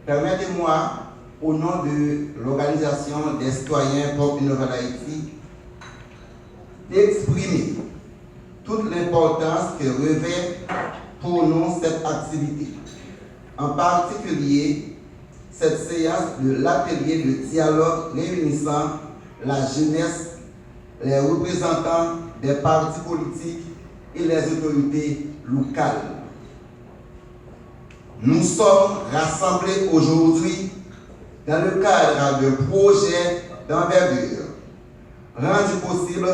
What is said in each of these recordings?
Permettez-moi, au nom de l'Organisation des citoyens pour une nouvelle Haïti, d'exprimer toute l'importance que revêt pour nous cette activité. En particulier, cette séance de l'atelier de dialogue réunissant la jeunesse, les représentants des partis politiques et les autorités locales. Nous sommes rassemblés aujourd'hui dans le cadre d'un projet d'envergure rendu possible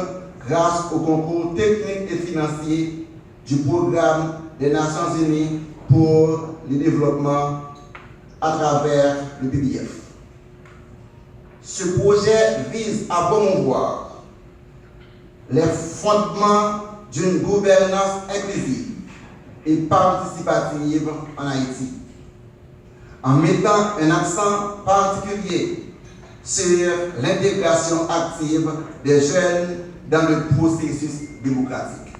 grâce au concours technique et financier du programme des Nations Unies pour le développement à travers le PBF. Ce projet vise à promouvoir les fondements d'une gouvernance inclusive et participative en Haïti, en mettant un accent particulier sur l'intégration active des jeunes dans le processus démocratique.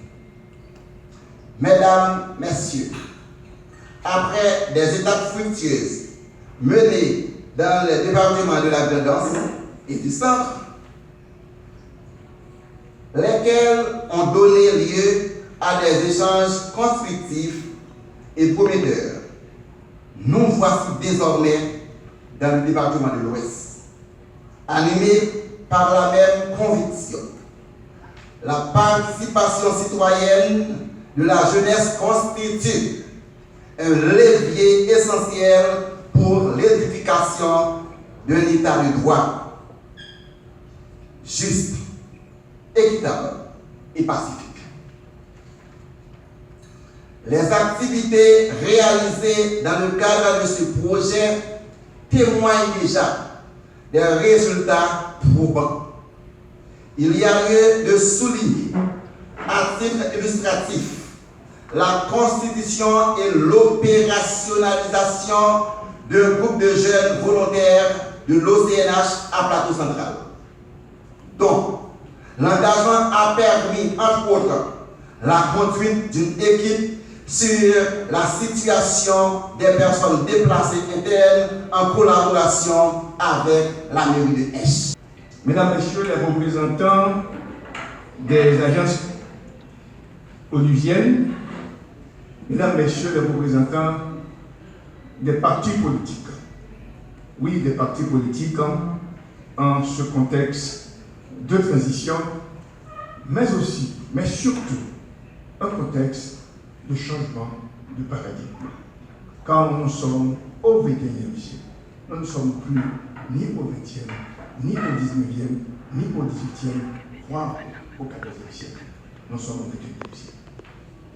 Mesdames, Messieurs, après des étapes fructueuses menées dans les départements de la Grande-Anse et du Centre, lesquels ont donné lieu à des échanges constructifs et prometteurs, nous voici désormais dans le département de l'Ouest, animés par la même conviction. La participation citoyenne de la jeunesse constitue un levier essentiel pour l'édification d'un état de droit juste, équitable et pacifique. Les activités réalisées dans le cadre de ce projet témoignent déjà des résultats probants. Il y a lieu de souligner, à titre illustratif, la constitution et l'opérationnalisation d'un groupe de jeunes volontaires de l'OCNH à Plateau Central. Donc, l'engagement a permis, entre autres, la conduite d'une équipe sur la situation des personnes déplacées internes en collaboration avec la mairie de Esch. Mesdames, Messieurs les représentants des agences onusiennes, Mesdames, Messieurs les représentants des partis politiques, oui, des partis politiques en ce contexte de transition, mais aussi, mais surtout, un contexte de changement de paradigme. Quand nous sommes au XXIe siècle, nous ne sommes plus ni au XXe, ni au XIXe, ni au XVIIIe, voire au XIVe siècle. Nous sommes au XXIe siècle.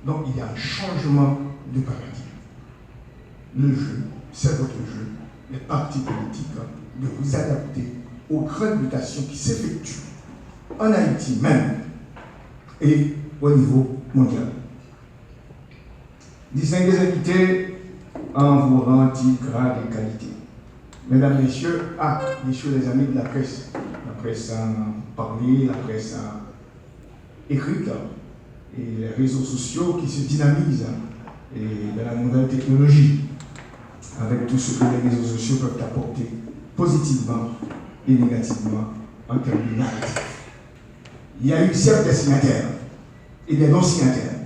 Donc il y a un changement de paradigme. Le jeu, c'est votre jeu, les partis politiques, de vous adapter aux grandes mutations qui s'effectuent en Haïti même et au niveau mondial. Distingués invités en vos rangs, grades et qualités. Mesdames, Messieurs, messieurs les amis de la presse parlée, la presse écrite, et les réseaux sociaux qui se dynamisent, et de la nouvelle technologie, avec tout ce que les réseaux sociaux peuvent apporter positivement et négativement en termes de narratif. Il y a eu certes des signataires et des non-signataires.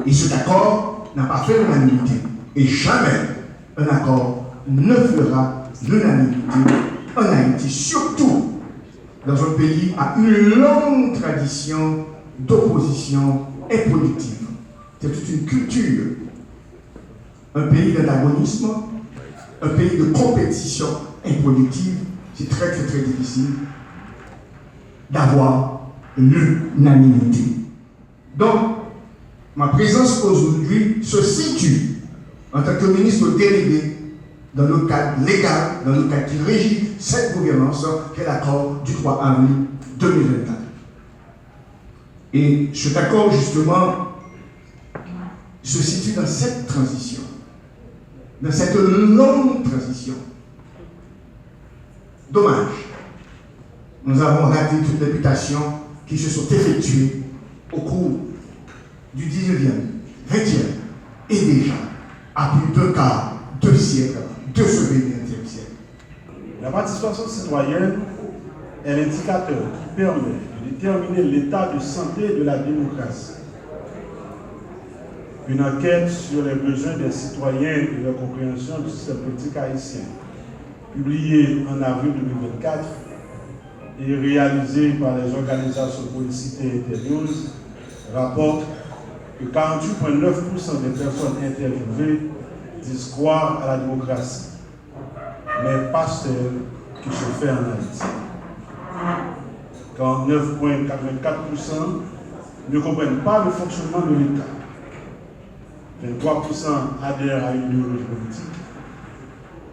Et cet accord n'a pas fait l'unanimité. Et jamais un accord ne fera l'unanimité en Haïti, surtout dans un pays à une longue tradition d'opposition improductive. C'est toute une culture. Un pays d'antagonisme, un pays de compétition improductive, c'est très difficile d'avoir l'unanimité. Donc, ma présence aujourd'hui se situe en tant que ministre délégué dans le cadre légal, dans le cadre qui régit cette gouvernance, qui est l'accord du 3 avril 2024. Et cet accord, justement, se situe dans cette transition, dans cette longue transition. Dommage, nous avons raté toutes les mutations qui se sont effectuées au cours du 19e, 20e et déjà, à plus d'un quart, 2 siècles, de ce 21e siècle. La participation citoyenne est l'indicateur qui permet de déterminer l'état de santé de la démocratie. Une enquête sur les besoins des citoyens et leur compréhension du système politique haïtien, publiée en avril 2024 et réalisée par les organisations Politicité Internews, rapporte que 48,9% des personnes interviewées disent croire à la démocratie, mais pas celle qui se fait en Haïti. 49,84% ne comprennent pas le fonctionnement de l'État. 23% adhèrent à une idéologie politique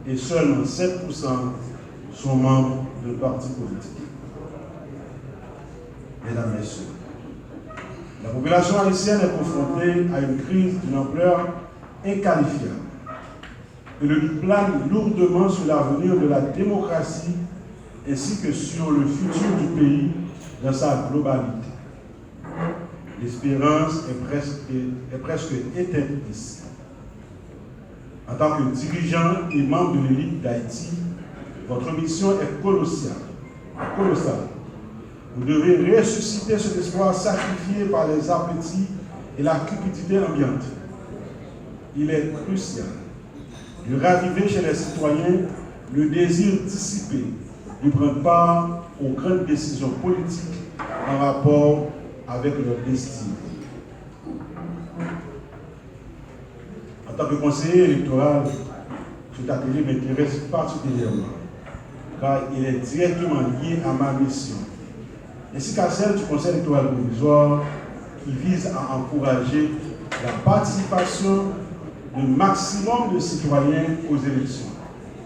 et seulement 7% sont membres de partis politiques. Mesdames, Messieurs, la population haïtienne est confrontée à une crise d'une ampleur inqualifiable et le doute plane lourdement sur l'avenir de la démocratie ainsi que sur le futur du pays dans sa globalité. L'espérance est presque éteinte ici. En tant que dirigeant et membre de l'élite d'Haïti, votre mission est colossale. Vous devez ressusciter cet espoir sacrifié par les appétits et la cupidité ambiante. Il est crucial de raviver chez les citoyens le désir dissipé de prendre part aux grandes décisions politiques en rapport avec leur destinée. En tant que conseiller électoral, cet atelier m'intéresse particulièrement car il est directement lié à ma mission, ainsi qu'à celle du Conseil électoral provisoire qui vise à encourager la participation d'un maximum de citoyens aux élections.